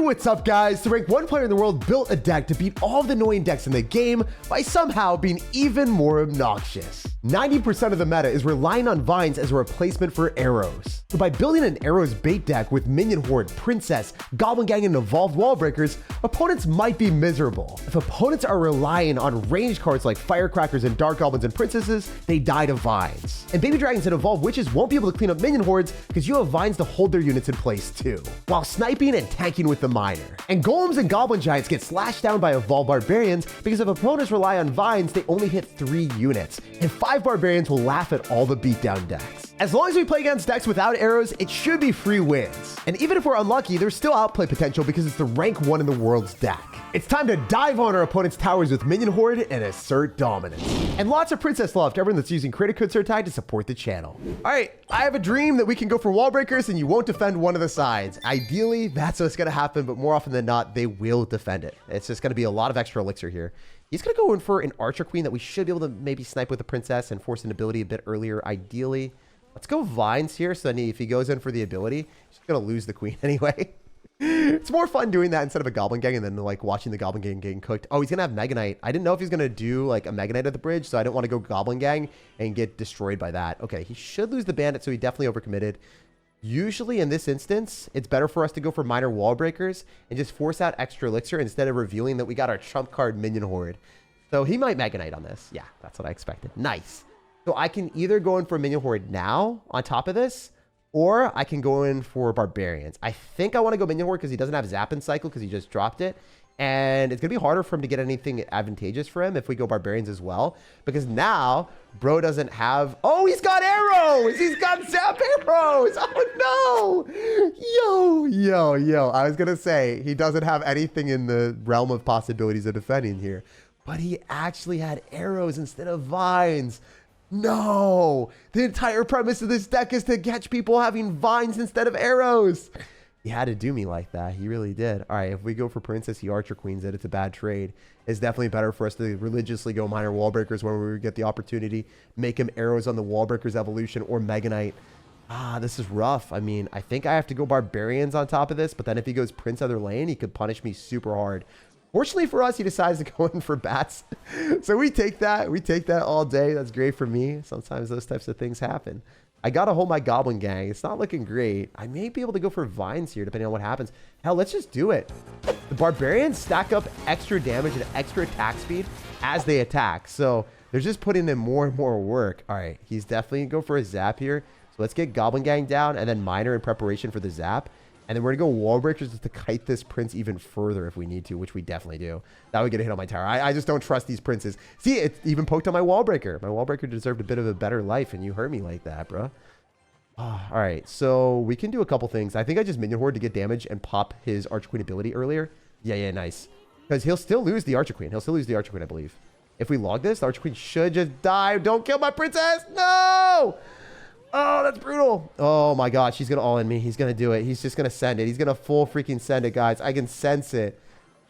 what's up guys? The rank 1 player in the world built a deck to beat all of the annoying decks in the game by somehow being even more obnoxious. 90% of the meta is relying on vines as a replacement for arrows. So by building an arrows bait deck with minion horde, princess, goblin gang, and evolved wall breakers, opponents might be miserable. If opponents are relying on ranged cards like firecrackers and dark goblins and princesses, they die to vines. And baby dragons and evolved witches won't be able to clean up minion hordes because you have vines to hold their units in place too, while sniping and tanking with the miner. And golems and goblin giants get slashed down by evolved barbarians because if opponents rely on vines, they only hit 3 units, and 5 barbarians will laugh at all the beatdown decks. As long as we play against decks without arrows, it should be free wins. And even if we're unlucky, there's still outplay potential because it's the rank 1 in the world's deck. It's time to dive on our opponent's towers with minion horde and assert dominance. And lots of princess love to everyone that's using creator code SirTag to support the channel. All right, I have a dream that we can go for wall breakers and you won't defend one of the sides. Ideally, that's what's gonna happen, but more often than not, they will defend it. It's just gonna be a lot of extra elixir here. He's gonna go in for an archer queen that we should be able to maybe snipe with a princess and force an ability a bit earlier, ideally. Let's go vines here, so then if he goes in for the ability, he's gonna lose the queen anyway. It's more fun doing that instead of a goblin gang and then like watching the goblin gang getting cooked. Oh, he's gonna have Mega Knight. I didn't know if he's gonna do like a Mega Knight at the bridge, so I didn't want to go goblin gang and get destroyed by that. Okay, he should lose the bandit, so he definitely overcommitted. Usually in this instance, it's better for us to go for minor wall breakers and just force out extra elixir instead of revealing that we got our trump card minion horde. So he might Mega Knight on this. Yeah, that's what I expected. Nice. So I can either go in for minion horde now on top of this, or I can go in for barbarians. I think I want to go minion horde because he doesn't have zap and cycle because he just dropped it. And it's going to be harder for him to get anything advantageous for him if we go barbarians as well. Because now, bro doesn't have... Oh, he's got arrows! He's got zap arrows! Oh, no! Yo. I was going to say, he doesn't have anything in the realm of possibilities of defending here. But he actually had arrows instead of vines. No! The entire premise of this deck is to catch people having vines instead of arrows. He had to do me like that. He really did. All right, if we go for princess, he archer queens it. It's a bad trade. It's definitely better for us to religiously go minor wall breakers when we get the opportunity. Make him arrows on the wall breakers evolution or Mega Knight. This is rough. I mean, I think I have to go barbarians on top of this, but then if he goes prince other lane, he could punish me super hard. Fortunately for us, he decides to go in for bats. So we take that. We take that all day. That's great for me. Sometimes those types of things happen. I got to hold my goblin gang. It's not looking great. I may be able to go for vines here, depending on what happens. Hell, let's just do it. The barbarians stack up extra damage and extra attack speed as they attack. So they're just putting in more and more work. All right, he's definitely going to go for a zap here. So let's get goblin gang down and then miner in preparation for the zap. And then we're going to go wall breakers just to kite this prince even further if we need to, which we definitely do. That would get a hit on my tower. I just don't trust these princes. See, it even poked on my wall breaker. My wall breaker deserved a bit of a better life, and you hurt me like that, bro. All right, so we can do a couple things. I think I just minion horde to get damage and pop his archer queen ability earlier. Yeah, nice. Because he'll still lose the archer queen. He'll still lose the archer queen, I believe. If we log this, the archer queen should just die. Don't kill my princess. No! Oh, that's brutal. Oh my God, she's gonna all in me. He's gonna do it. He's just gonna send it. He's gonna full freaking send it, guys. I can sense it.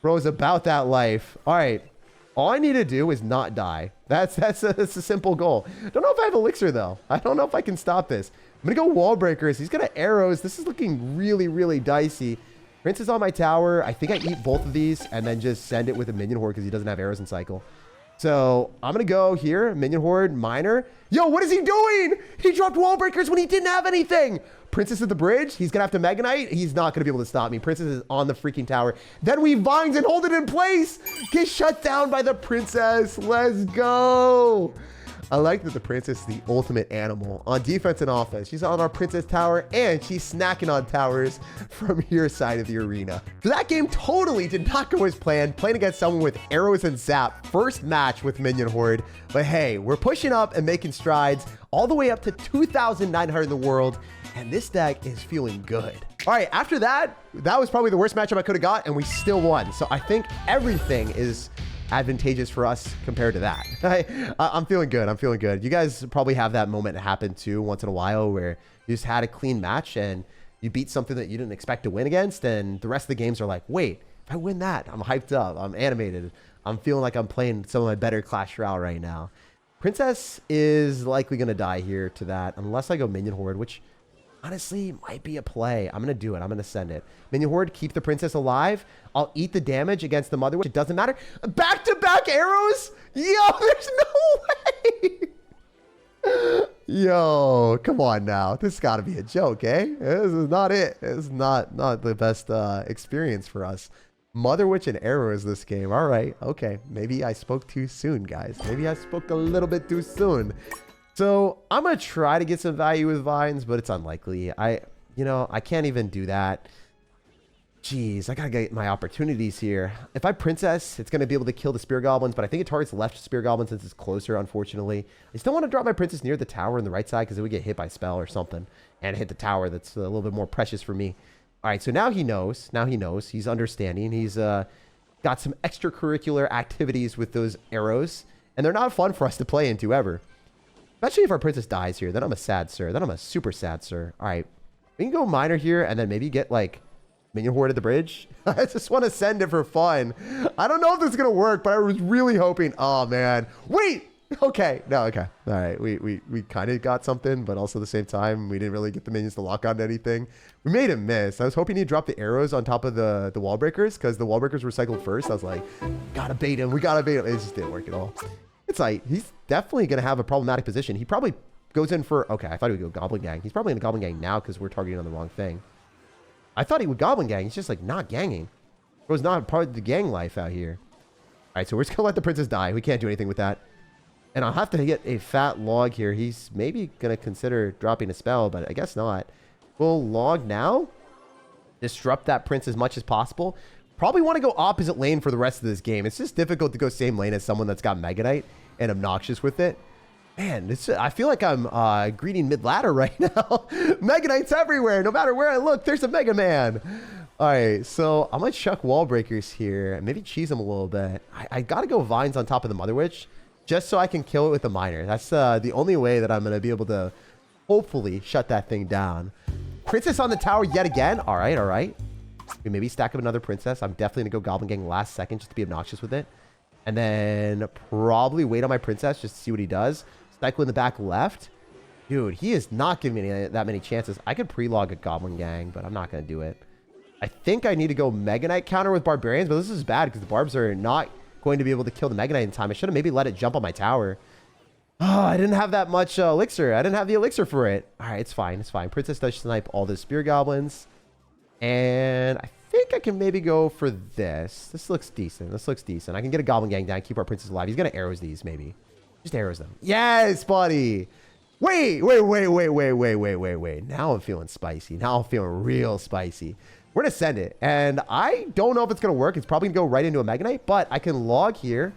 Bro's about that life. All right. All I need to do is not die. That's a simple goal. Don't know if I have elixir though. I don't know if I can stop this. I'm gonna go wall breakers. He's gonna arrows. This is looking really, really dicey. Prince is on my tower. I think I eat both of these and then just send it with a minion horde because he doesn't have arrows in cycle. So I'm going to go here, minion horde, miner. Yo, what is he doing? He dropped wall breakers when he didn't have anything. Princess at the bridge. He's going to have to Mega Knight. He's not going to be able to stop me. Princess is on the freaking tower. Then we vines and hold it in place. Get shut down by the princess. Let's go. I like that the princess is the ultimate animal on defense and offense. She's on our princess tower and she's snacking on towers from your side of the arena. So that game totally did not go as planned, playing against someone with arrows and zap. First match with minion horde. But hey, we're pushing up and making strides all the way up to 2,900 in the world. And this deck is feeling good. All right, after that, that was probably the worst matchup I could have got and we still won. So I think everything is advantageous for us compared to that. I'm feeling good. I'm feeling good. You guys probably have that moment happen too once in a while where you just had a clean match and you beat something that you didn't expect to win against, and the rest of the games are like, wait, if I win that, I'm hyped up, I'm animated, I'm feeling like I'm playing some of my better Clash Royale right now. Princess is likely going to die here to that unless I go minion horde, which honestly might be a play. I'm going to do it. I'm going to send it. Minion Horde, keep the princess alive. I'll eat the damage against the Mother Witch. It doesn't matter. Back-to-back arrows? Yo, there's no way. Yo, come on now. This got to be a joke, eh? This is not it. This is not the best experience for us. Mother Witch and arrows this game. All right. Okay. Maybe I spoke too soon, guys. Maybe I spoke a little bit too soon. So I'm going to try to get some value with vines, but it's unlikely. I can't even do that. Jeez, I got to get my opportunities here. If I princess, it's going to be able to kill the spear goblins, but I think it targets the left spear goblin since it's closer, unfortunately. I still want to drop my princess near the tower on the right side because it would get hit by spell or something and hit the tower. That's a little bit more precious for me. All right, so now he knows. Now he knows. He's understanding. He's got some extracurricular activities with those arrows, and they're not fun for us to play into ever. Especially if our princess dies here, then I'm a sad sir. Then I'm a super sad sir. All right, we can go minor here and then maybe get like Minion Horde at the bridge. I just want to send it for fun. I don't know if this is going to work, but I was really hoping. Oh, man. Wait. Okay. No, okay. All right. We kind of got something, but also at the same time, we didn't really get the minions to lock on to anything. We made a miss. I was hoping he'd drop the arrows on top of the wall breakers because the wall breakers were cycled first. I was like, gotta bait him. We gotta bait him. It just didn't work at all. It's like, he's definitely going to have a problematic position. He probably goes in for, okay, I thought he would go Goblin Gang. He's probably in the Goblin Gang now because we're targeting on the wrong thing. I thought he would Goblin Gang. He's just like not ganging. It was not part of the gang life out here. All right, so we're just going to let the princess die. We can't do anything with that. And I'll have to get a fat log here. He's maybe going to consider dropping a spell, but I guess not. We'll log now. Disrupt that prince as much as possible. Probably want to go opposite lane for the rest of this game. It's just difficult to go same lane as someone that's got Mega Knight and obnoxious with it. Man, I feel like I'm greeting mid-ladder right now. Mega Knights everywhere. No matter where I look, there's a Mega Man. All right, so I'm going to chuck wall breakers here and maybe cheese them a little bit. I got to go vines on top of the Mother Witch just so I can kill it with the miner. That's the only way that I'm going to be able to hopefully shut that thing down. Princess on the tower yet again. All right, all right. We maybe stack up another princess. I'm definitely going to go Goblin Gang last second just to be obnoxious with it. And then probably wait on my princess just to see what he does. Cycle in the back left. Dude, he is not giving me that many chances. I could pre-log a Goblin Gang, but I'm not going to do it. I think I need to go Mega Knight counter with Barbarians, but this is bad because the Barbs are not going to be able to kill the Mega Knight in time. I should have maybe let it jump on my tower. Oh, I didn't have that much elixir. I didn't have the elixir for it. All right, it's fine. It's fine. Princess does snipe all the spear goblins. And I think I can maybe go for this. This looks decent. This looks decent. I can get a Goblin Gang down, keep our princess alive. He's going to arrows these, maybe. Just arrows them. Yes, buddy. Wait. Now I'm feeling spicy. Now I'm feeling real spicy. We're going to send it. And I don't know if it's going to work. It's probably going to go right into a Mega Knight, but I can log here,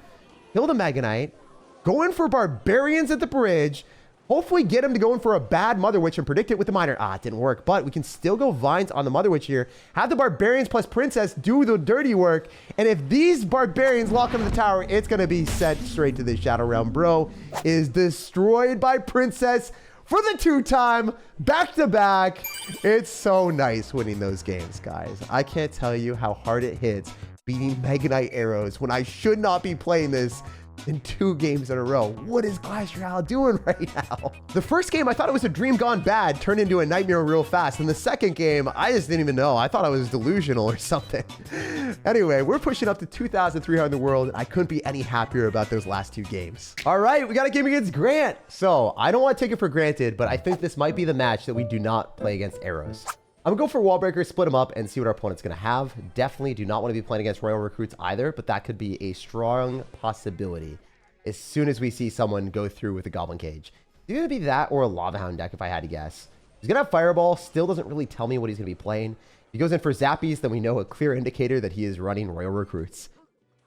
kill the Mega Knight, go in for Barbarians at the bridge, hopefully get him to go in for a bad Mother Witch and predict it with the miner. Ah, it didn't work, but we can still go vines on the Mother Witch here. Have the Barbarians plus Princess do the dirty work. And if these Barbarians lock onto the tower, it's going to be sent straight to the Shadow Realm. Bro is destroyed by Princess for the 2-time back-to-back. It's so nice winning those games, guys. I can't tell you how hard it hits beating Mega Knight arrows when I should not be playing this in 2 games in a row. What is Clash Royale doing right now? The first game, I thought it was a dream gone bad, turned into a nightmare real fast. And the second game, I just didn't even know. I thought I was delusional or something. Anyway, we're pushing up to 2,300 in the world. And I couldn't be any happier about those last 2 games. All right, we got a game against Grant. So I don't want to take it for granted, but I think this might be the match that we do not play against arrows. I'm going to go for wall breakers, split them up, and see what our opponent's going to have. Definitely do not want to be playing against Royal Recruits either, but that could be a strong possibility as soon as we see someone go through with a Goblin Cage. It's going to be that or a Lava Hound deck if I had to guess. He's going to have Fireball. Still doesn't really tell me what he's going to be playing. If he goes in for Zappies, then we know a clear indicator that he is running Royal Recruits.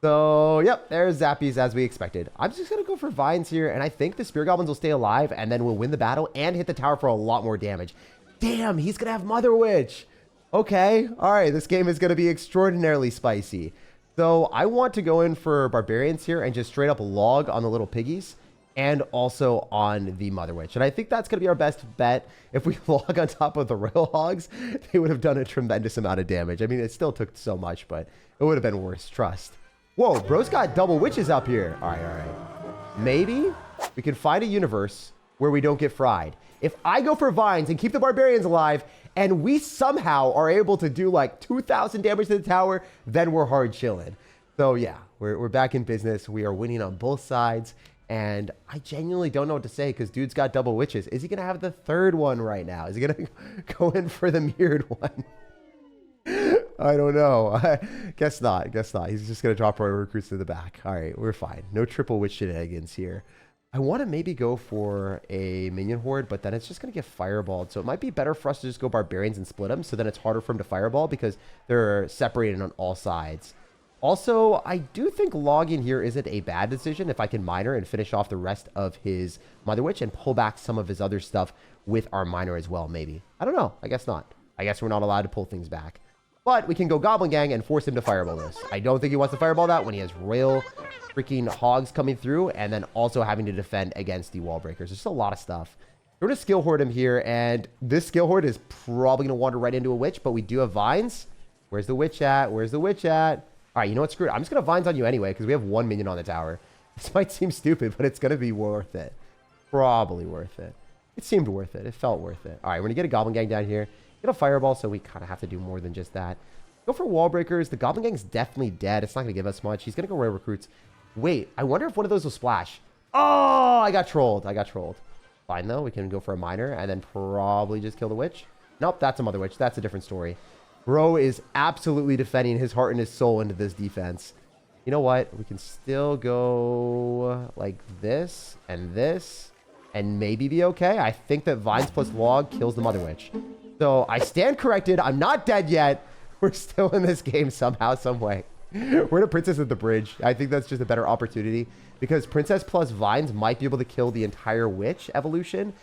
So, yep, there's Zappies as we expected. I'm just going to go for Vines here, and I think the Spear Goblins will stay alive, and then we'll win the battle and hit the tower for a lot more damage. Damn, he's going to have Mother Witch. Okay, all right, this game is going to be extraordinarily spicy. So I want to go in for Barbarians here and just straight up log on the little piggies and also on the Mother Witch. And I think that's going to be our best bet. If we log on top of the Royal Hogs, they would have done a tremendous amount of damage. I mean, it still took so much, but it would have been worse, trust. Whoa, bro's got double witches up here. All right, all right. Maybe we can find a universe where we don't get fried. If I go for vines and keep the barbarians alive, and we somehow are able to do like 2,000 damage to the tower, then we're hard chilling. So yeah, we're back in business. We are winning on both sides. And I genuinely don't know what to say because dude's got double witches. Is he going to have the third one right now? Is he going to go in for the mirrored one? I don't know. Guess not. He's just going to drop royal recruits to the back. All right, we're fine. No triple witch shenanigans here. I want to maybe go for a minion horde, but then it's just going to get fireballed. So it might be better for us to just go barbarians and split them. So then it's harder for him to fireball because they're separated on all sides. Also, I do think logging here isn't a bad decision if I can miner and finish off the rest of his Mother Witch and pull back some of his other stuff with our miner as well, maybe. I don't know. I guess not. I guess we're not allowed to pull things back. But we can go Goblin Gang and force him to fireball this. I don't think he wants to fireball that when he has rail freaking hogs coming through and then also having to defend against the wall breakers. There's just a lot of stuff. We're going to skill horde him here, and this skill horde is probably going to wander right into a witch, but we do have vines. Where's the witch at? Where's the witch at? All right, you know what? Screw it. I'm just going to vines on you anyway because we have one minion on the tower. This might seem stupid, but it's going to be worth it. Probably worth it. It seemed worth it. It felt worth it. All right, we're going to get a Goblin Gang down here. Get a Fireball, so we kind of have to do more than just that. Go for Wall Breakers. The Goblin Gang's definitely dead. It's not going to give us much. He's going to go Royal Recruits. Wait, I wonder if one of those will splash. Oh, I got trolled. Fine, though. We can go for a Miner and then probably just kill the Witch. Nope, that's a Mother Witch. That's a different story. Bro is absolutely defending his heart and his soul into this defense. You know what? We can still go like this and maybe be okay. I think that Vines plus Log kills the Mother Witch. So I stand corrected. I'm not dead yet. We're still in this game somehow, some way. We're in a Princess at the Bridge. I think that's just a better opportunity because Princess plus Vines might be able to kill the entire Witch evolution.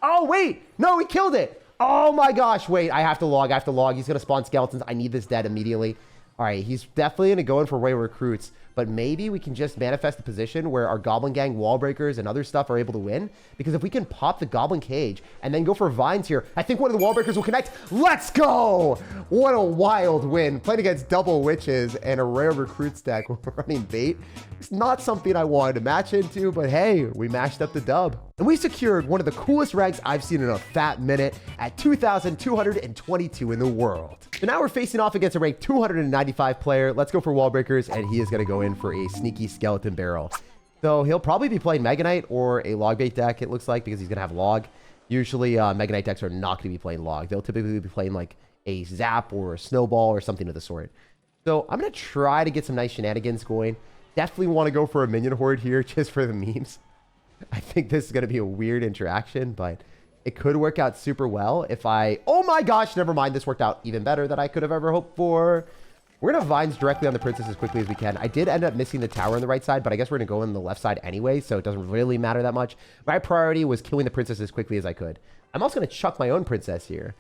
Oh, wait. No, we killed it. Oh my gosh, wait, I have to log. He's going to spawn skeletons. I need this dead immediately. All right, he's definitely going to go in for Royal Recruits, but maybe we can just manifest a position where our Goblin Gang, Wall Breakers, and other stuff are able to win. Because if we can pop the Goblin Cage and then go for Vines here, I think one of the Wall Breakers will connect. Let's go! What a wild win. Playing against double Witches and a Rare Recruit stack running bait. It's not something I wanted to match into, but hey, we mashed up the dub. And we secured one of the coolest ranks I've seen in a fat minute at 2,222 in the world. So now we're facing off against a rank 295 player. Let's go for Wall Breakers, and he is going to go in for a sneaky skeleton barrel. So he'll probably be playing Mega Knight or a log bait deck, it looks like, because he's going to have log. Usually Mega Knight decks are not going to be playing log. They'll typically be playing like a Zap or a Snowball or something of the sort. So I'm going to try to get some nice shenanigans going. Definitely want to go for a minion horde here just for the memes. I think this is going to be a weird interaction, but it could work out super well if I... Oh my gosh, never mind. This worked out even better than I could have ever hoped for. We're going to Vines directly on the Princess as quickly as we can. I did end up missing the tower on the right side, but I guess we're going to go on the left side anyway, so it doesn't really matter that much. My priority was killing the Princess as quickly as I could. I'm also going to chuck my own Princess here.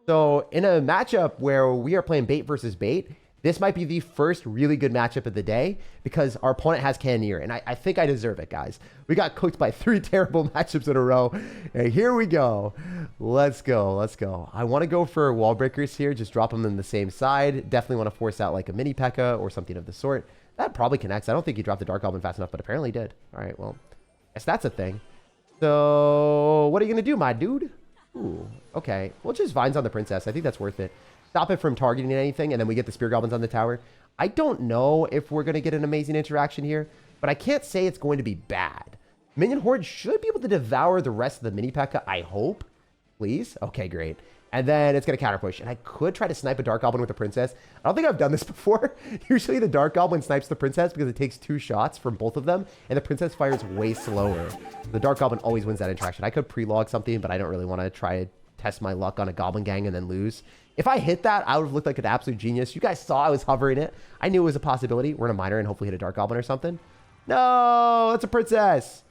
So in a matchup where we are playing bait versus bait, this might be the first really good matchup of the day because our opponent has Cannoneer, and I think I deserve it, guys. We got cooked by 3 terrible matchups in a row, and here we go. Let's go. I want to go for Wall Breakers here, just drop them in the same side. Definitely want to force out like a mini P.E.K.K.A. or something of the sort. That probably connects. I don't think he dropped the Dark Goblin fast enough, but apparently he did. All right, well, guess that's a thing. So what are you going to do, my dude? Ooh, okay. We'll just Vines on the Princess. I think that's worth it. Stop it from targeting anything, and then we get the Spear Goblins on the tower. I don't know if we're going to get an amazing interaction here, but I can't say it's going to be bad. Minion Horde should be able to devour the rest of the mini P.E.K.K.A, I hope. Please? Okay, great. And then it's going to counter push, and I could try to snipe a Dark Goblin with the Princess. I don't think I've done this before. Usually the Dark Goblin snipes the Princess because it takes 2 shots from both of them, and the Princess fires way slower. The Dark Goblin always wins that interaction. I could pre-log something, but I don't really want to try to test my luck on a Goblin Gang and then lose. If I hit that, I would have looked like an absolute genius. You guys saw I was hovering it. I knew it was a possibility. We're in a miner and hopefully hit a Dark Goblin or something. No, it's a Princess.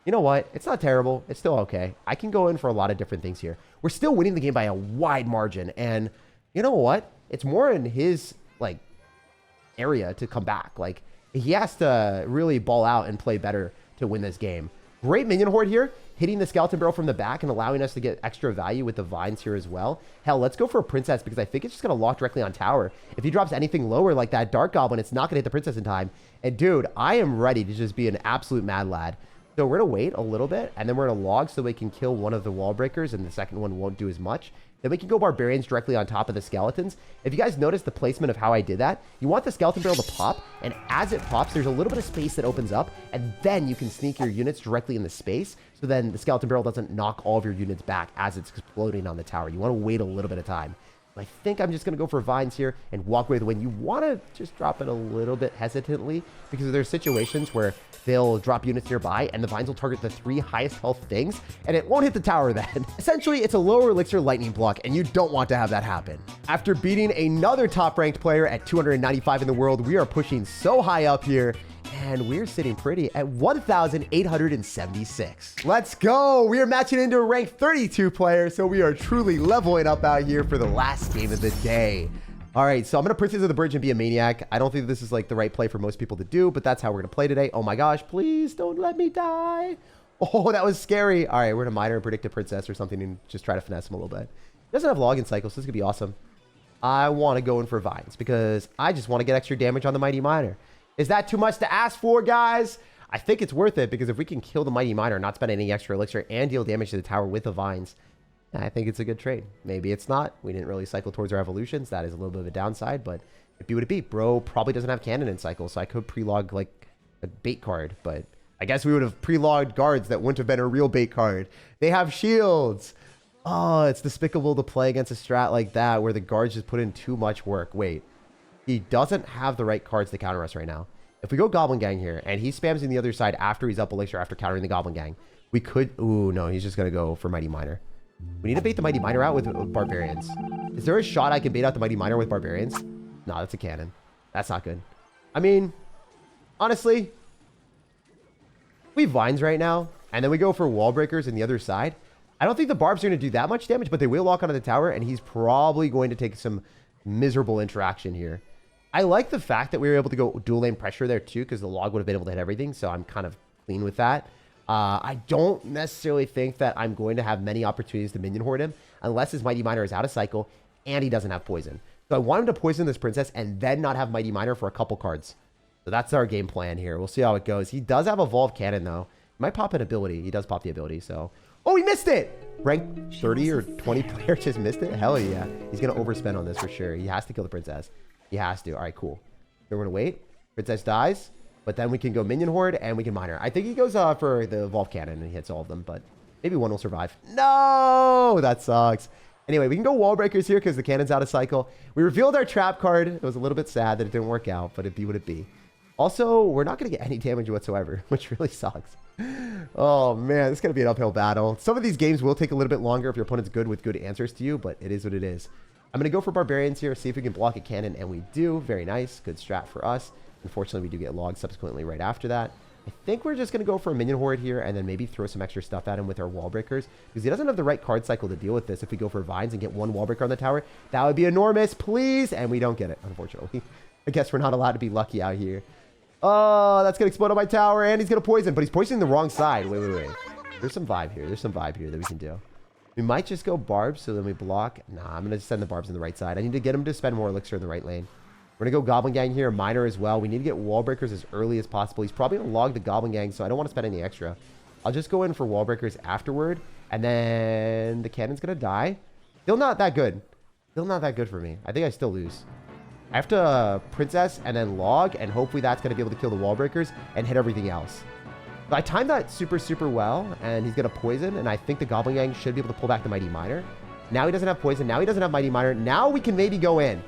You know what? It's not terrible. It's still okay. I can go in for a lot of different things here. We're still winning the game by a wide margin. And you know what? It's more in his, like, area to come back. Like, he has to really ball out and play better to win this game. Great minion horde here, hitting the skeleton barrel from the back and allowing us to get extra value with the vines here as well. Hell, let's go for a princess because I think it's just going to lock directly on tower. If he drops anything lower like that dark goblin, it's not going to hit the princess in time. And dude, I am ready to just be an absolute mad lad. So we're going to wait a little bit, and then we're going to log so we can kill one of the wall breakers, and the second one won't do as much. Then we can go barbarians directly on top of the skeletons. If you guys notice the placement of how I did that, you want the skeleton barrel to pop, and as it pops, there's a little bit of space that opens up, and then you can sneak your units directly in the space, so then the skeleton barrel doesn't knock all of your units back as it's exploding on the tower. You want to wait a little bit of time. I think I'm just going to go for vines here and walk away with the win. You want to just drop it a little bit hesitantly because there's situations where they'll drop units nearby and the vines will target the 3 highest health things and it won't hit the tower then. Essentially, it's a lower elixir lightning block and you don't want to have that happen. After beating another top ranked player at 295 in the world, we are pushing so high up here. And we're sitting pretty at 1,876. Let's go. We are matching into a rank 32 player, so we are truly leveling up out here for the last game of the day. All right, so I'm going to Princess of the Bridge and be a maniac. I don't think this is like the right play for most people to do, but that's how we're going to play today. Oh my gosh, please don't let me die. Oh, that was scary. All right, we're going to miner and predict a princess or something and just try to finesse him a little bit. He doesn't have login cycles, so this could be awesome. I want to go in for vines because I just want to get extra damage on the mighty miner. Is that too much to ask for, guys? I think it's worth it because if we can kill the mighty miner, not spend any extra elixir, and deal damage to the tower with the vines, I think it's a good trade. Maybe it's not. We didn't really cycle towards our evolutions. That is a little bit of a downside, but it'd be what it be. Bro probably doesn't have cannon in cycle, so I could pre-log like a bait card, but I guess we would have pre-logged guards that wouldn't have been a real bait card. They have shields. Oh, it's despicable to play against a strat like that where the guards just put in too much work. Wait. He doesn't have the right cards to counter us right now. If we go Goblin Gang here, and he spams in the other side after he's up Elixir, after countering the Goblin Gang, we could... Ooh, no, he's just going to go for Mighty Miner. We need to bait the Mighty Miner out with Barbarians. Is there a shot I can bait out the Mighty Miner with Barbarians? No, that's a cannon. That's not good. I mean, honestly, we have Vines right now, and then we go for Wall Breakers in the other side. I don't think the Barbs are going to do that much damage, but they will lock onto the tower, and he's probably going to take some miserable interaction here. I like the fact that we were able to go dual lane pressure there too, because the log would have been able to hit everything. So I'm kind of clean with that. I don't necessarily think that I'm going to have many opportunities to minion horde him unless his Mighty Miner is out of cycle and he doesn't have poison. So I want him to poison this princess and then not have Mighty Miner for a couple cards. So that's our game plan here. We'll see how it goes. He does have Evolved Cannon though. He might pop an ability. He does pop the ability. So, oh, he missed it. Rank 30 or 20 player just missed it. Hell yeah. He's going to overspend on this for sure. He has to kill the princess. He has to. All right, cool. So we're going to wait. Princess dies, but then we can go Minion Horde and we can Miner. I think he goes for the Evolved Cannon and he hits all of them, but maybe one will survive. No, that sucks. Anyway, we can go Wall Breakers here because the cannon's out of cycle. We revealed our trap card. It was a little bit sad that it didn't work out, but it'd be what it be. Also, we're not going to get any damage whatsoever, which really sucks. Oh, man, this is going to be an uphill battle. Some of these games will take a little bit longer if your opponent's good with good answers to you, but it is what it is. I'm going to go for Barbarians here, see if we can block a cannon, and we do. Very nice. Good strat for us. Unfortunately, we do get logged subsequently right after that. I think we're just going to go for a Minion Horde here and then maybe throw some extra stuff at him with our Wall Breakers because he doesn't have the right card cycle to deal with this. If we go for Vines and get one Wall Breaker on the tower, that would be enormous, please. And we don't get it, unfortunately. I guess we're not allowed to be lucky out here. Oh, that's going to explode on my tower, and he's going to poison, but he's poisoning the wrong side. Wait. There's some vibe here. There's some vibe here that we can do. We might just go Barbs, so then we block. Nah, I'm going to send the Barbs on the right side. I need to get him to spend more Elixir in the right lane. We're going to go Goblin Gang here, Miner as well. We need to get Wall Breakers as early as possible. He's probably going to log the Goblin Gang, so I don't want to spend any extra. I'll just go in for Wall Breakers afterward, and then the cannon's going to die. Still not that good. Still not that good for me. I think I still lose. I have to Princess and then log, and hopefully that's going to be able to kill the Wall Breakers and hit everything else. But I timed that super well, and he's going to poison, and I think the Goblin Gang should be able to pull back the Mighty Miner. Now he doesn't have poison. Now he doesn't have Mighty Miner. Now we can maybe go in.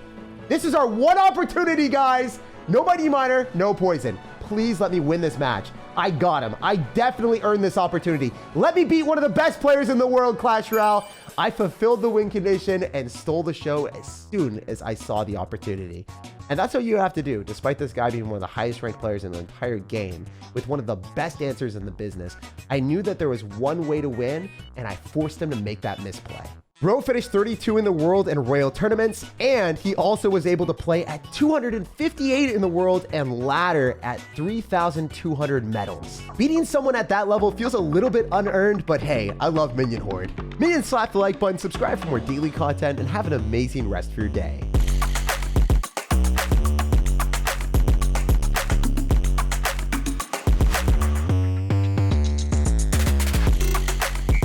This is our one opportunity, guys. No Mighty Miner, no poison. Please let me win this match. I got him. I definitely earned this opportunity. Let me beat one of the best players in the world, Clash Royale. I fulfilled the win condition and stole the show as soon as I saw the opportunity. And that's what you have to do, despite this guy being one of the highest ranked players in the entire game, with one of the best answers in the business. I knew that there was one way to win, and I forced him to make that misplay. Bro finished 32 in the world and Royal tournaments, and he also was able to play at 258 in the world and ladder at 3,200 medals. Beating someone at that level feels a little bit unearned, but hey, I love Minion Horde. Minions, slap the like button, subscribe for more daily content, and have an amazing rest of your day.